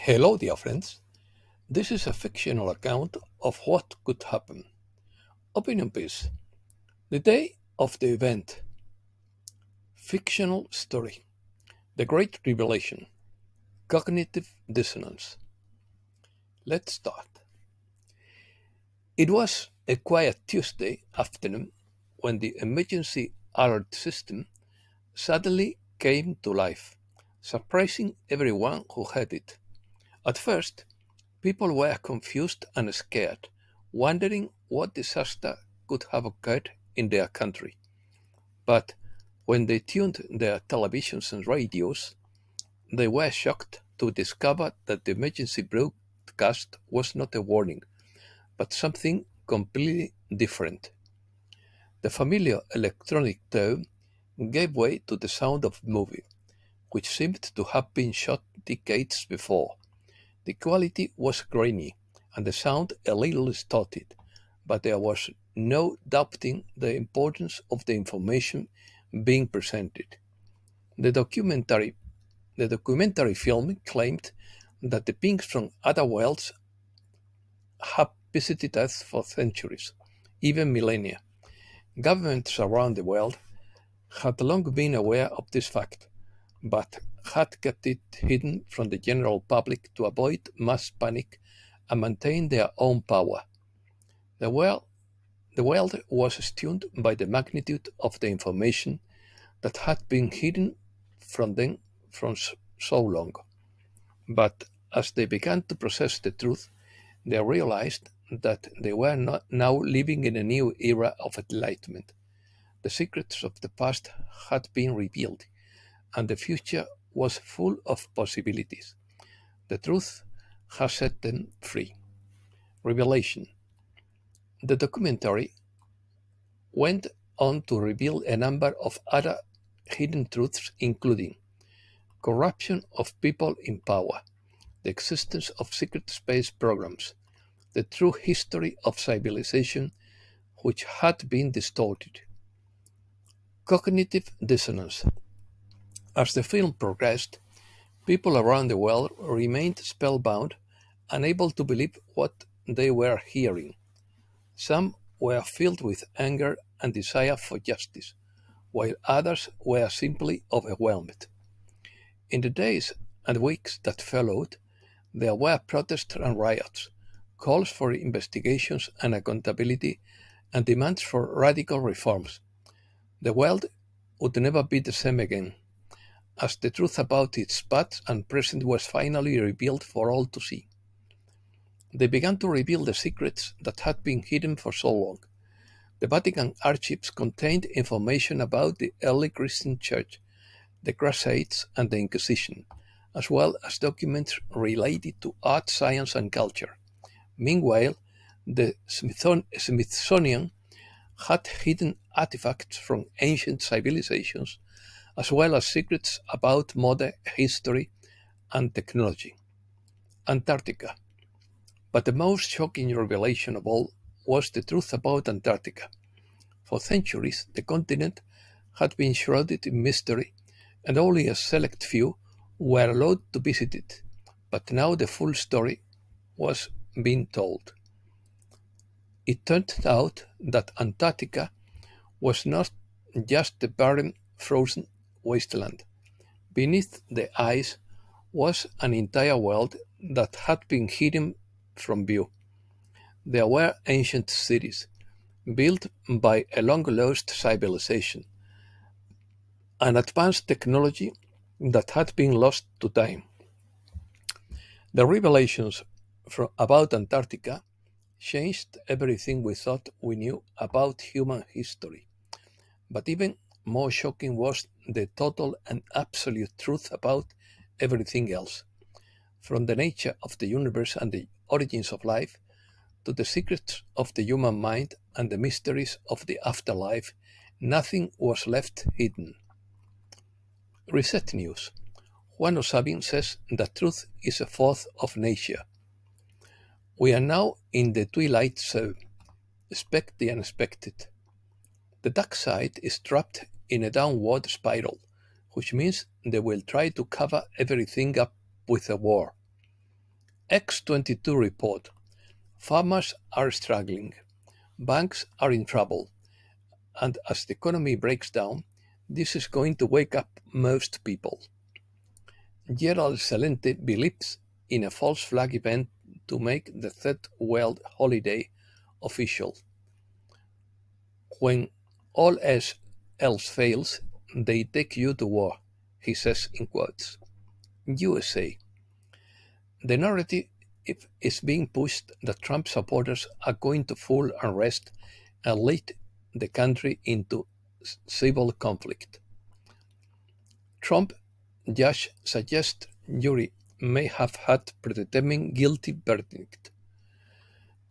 Hello, dear friends. This is a fictional account of what could happen. Opinion piece. The day of the event. Fictional story. The Great Revelation. Cognitive dissonance. Let's start. It was a quiet Tuesday afternoon when the emergency alert system suddenly came to life, surprising everyone who had it. At first, people were confused and scared, wondering what disaster could have occurred in their country. But when they tuned their televisions and radios, they were shocked to discover that the emergency broadcast was not a warning, but something completely different. The familiar electronic tone gave way to the sound of movie, which seemed to have been shot decades before. The quality was grainy and the sound a little distorted, but there was no doubting the importance of the information being presented. The documentary, the documentary film claimed that the beings from other worlds have visited Earth for centuries, even millennia. Governments around the world had long been aware of this fact, but had kept it hidden from the general public to avoid mass panic and maintain their own power. The world, the world was stunned by the magnitude of the information that had been hidden from them for so long. But as they began to process the truth, they realized that they were not now living in a new era of enlightenment. The secrets of the past had been revealed, and the future was full of possibilities. The truth has set them free. Revelation. The documentary went on to reveal a number of other hidden truths, including corruption of people in power, the existence of secret space programs, the true history of civilization which had been distorted, cognitive dissonance. As the film progressed, people around the world remained spellbound, unable to believe what they were hearing. Some were filled with anger and desire for justice, while others were simply overwhelmed. In the days and weeks that followed, there were protests and riots, calls for investigations and accountability, and demands for radical reforms. The world would never be the same again, as the truth about its past and present was finally revealed for all to see. They began to reveal the secrets that had been hidden for so long. The Vatican archives contained information about the early Christian Church, the Crusades, and the Inquisition, as well as documents related to art, science, and culture. Meanwhile, the Smithsonian had hidden artifacts from ancient civilizations, as well as secrets about modern history and technology. Antarctica. But the most shocking revelation of all was the truth about Antarctica. For centuries, the continent had been shrouded in mystery, and only a select few were allowed to visit it. But now the full story was being told. It turned out that Antarctica was not just a barren, frozen wasteland. Beneath the ice was an entire world that had been hidden from view. There were ancient cities, built by a long lost civilization, and advanced technology that had been lost to time. The revelations about Antarctica changed everything we thought we knew about human history. But even more shocking was the total and absolute truth about everything else, from the nature of the universe and the origins of life to the secrets of the human mind and the mysteries of the afterlife. Nothing was left hidden. Reset News. Juan Osabin says that truth is a force of nature. We are now in the twilight zone. Expect the unexpected. The dark side is trapped in a downward spiral, which means they will try to cover everything up with a war. X22 report: farmers are struggling, banks are in trouble, and as the economy breaks down, this is going to wake up most people. Gerald Celente believes in a false flag event to make the third world holiday official. When all else fails, they take you to war, he says in quotes. USA. The narrative is being pushed that Trump supporters are going to full unrest and lead the country into civil conflict. Trump judge suggests jury may have had predetermined guilty verdict.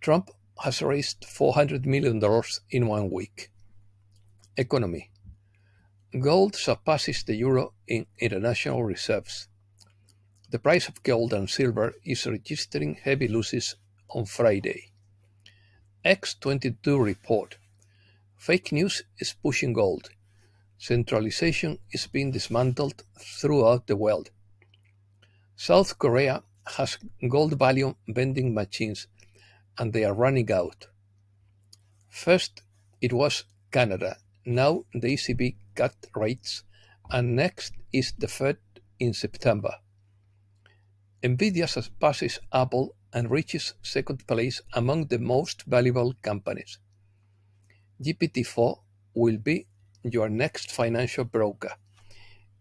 Trump has raised $400 million in 1 week. Economy. Gold surpasses the euro in international reserves. The price of gold and silver is registering heavy losses on Friday. X22 report: fake news is pushing gold. Centralization is being dismantled throughout the world. South Korea has gold bullion vending machines and they are running out. First it was Canada, now the ECB cut rates, and next is the Fed in September. Nvidia surpasses Apple and reaches second place among the most valuable companies. GPT-4 will be your next financial broker.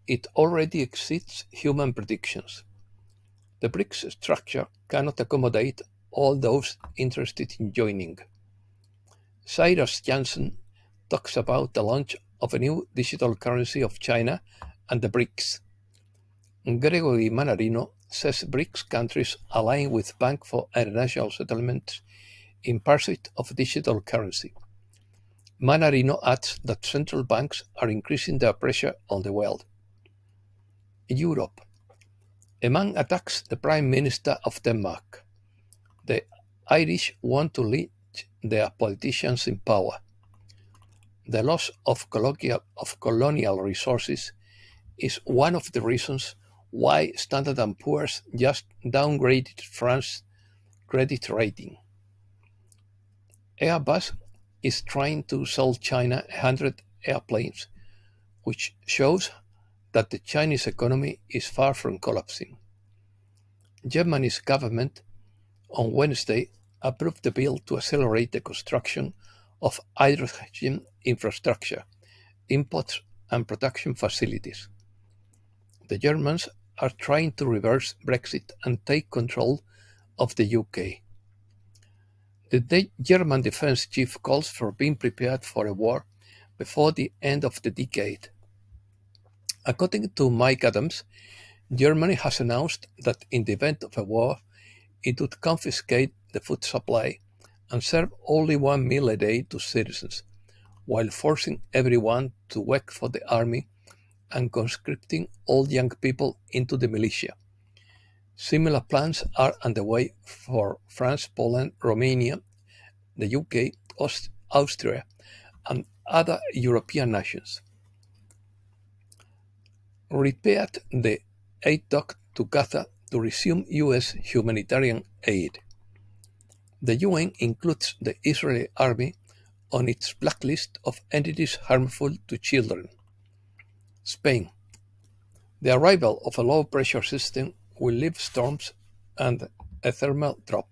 It already exceeds human predictions. The BRICS structure cannot accommodate all those interested in joining. Cyrus Janssen talks about the launch of a new digital currency of China and the BRICS. Gregory Manarino says BRICS countries align with Bank for International Settlements in pursuit of digital currency. Manarino adds that central banks are increasing their pressure on the world. Europe. A man attacks the Prime Minister of Denmark. The Irish want to lead their politicians in power. The loss of colonial resources is one of the reasons why Standard & Poor's just downgraded France's credit rating. Airbus is trying to sell China 100 airplanes, which shows that the Chinese economy is far from collapsing. Germany's government on Wednesday approved the bill to accelerate the construction of hydrogen infrastructure, imports and production facilities. The Germans are trying to reverse Brexit and take control of the UK. The German defense chief calls for being prepared for a war before the end of the decade. According to Mike Adams, Germany has announced that in the event of a war, it would confiscate the food supply and serve only 1 meal a day to citizens, while forcing everyone to work for the army and conscripting all young people into the militia. Similar plans are underway for France, Poland, Romania, the UK, Austria, and other European nations. Repaired the aid dock to Gaza to resume US humanitarian aid. The UN includes the Israeli army on its blacklist of entities harmful to children. Spain. The arrival of a low-pressure system will leave storms and a thermal drop.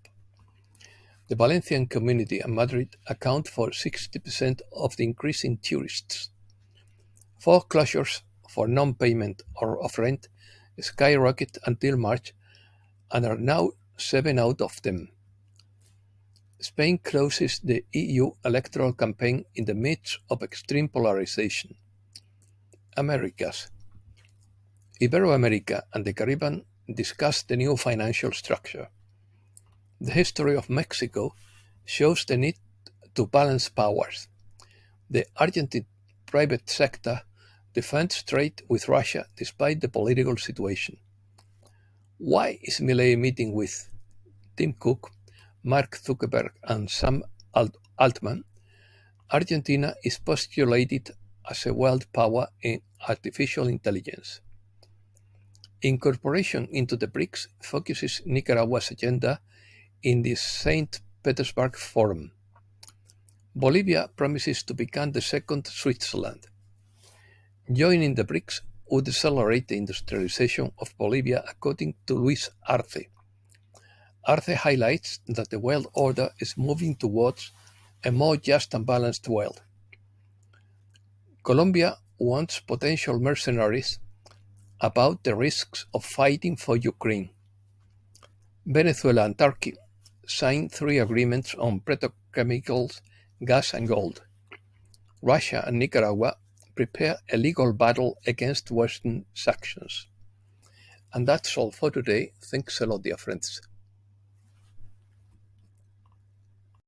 The Valencian community and Madrid account for 60% of the increase in tourists. Foreclosures for non-payment of rent skyrocketed until March and are now 7 out of 10. Spain closes the EU electoral campaign in the midst of extreme polarization. Americas. Iberoamerica and the Caribbean discuss the new financial structure. The history of Mexico shows the need to balance powers. The Argentine private sector defends trade with Russia despite the political situation. Why is Milei meeting with Tim Cook, Mark Zuckerberg, and Sam Altman? Argentina is postulated as a world power in artificial intelligence. Incorporation into the BRICS focuses Nicaragua's agenda in the St. Petersburg Forum. Bolivia promises to become the second Switzerland. Joining the BRICS would accelerate the industrialization of Bolivia, according to Luis Arce. Arce highlights that the world order is moving towards a more just and balanced world. Colombia wants potential mercenaries about the risks of fighting for Ukraine. Venezuela and Turkey signed 3 agreements on petrochemicals, gas and gold. Russia and Nicaragua prepare a legal battle against Western sanctions. And that's all for today. Thanks a lot, dear friends.